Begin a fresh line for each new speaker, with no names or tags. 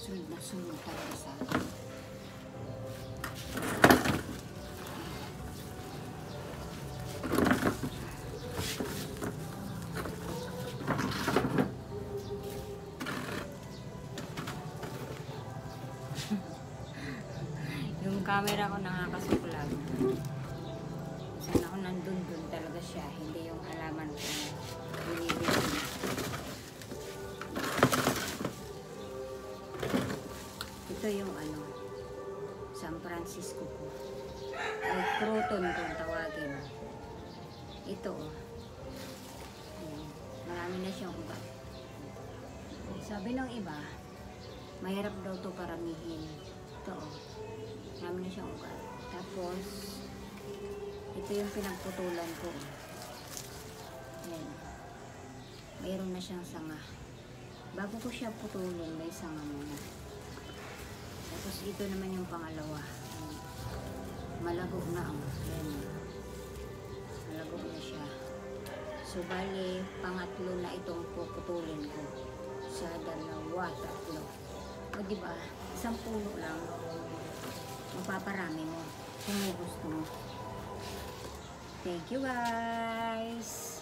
Sunod na sunod talaga sa yung camera ko nakakasuklab. Saan ako nandun talaga siya, hindi yung halaman ko binibili. Ito yung ano, San Francisco po. O Croton kung tawagin. Ito oh. Marami na siyang ugat. Sabi ng iba, mahirap daw to paramihin. Ito oh. Marami na siyang ugat. Tapos, ito yung pinagputulan ko. Ayan. Mayroon na siyang sanga. Bago ko siya putulin, may sanga muna. Tapos ito naman yung pangalawa. Malagog na ang. Ayan. Malagog na siya. So, bali, pangatlo na itong puputulin ko. Sa dalawa, tatlo. O, diba? Isang puno lang. Mapaparami mo. Kung gusto mo. Thank you, guys!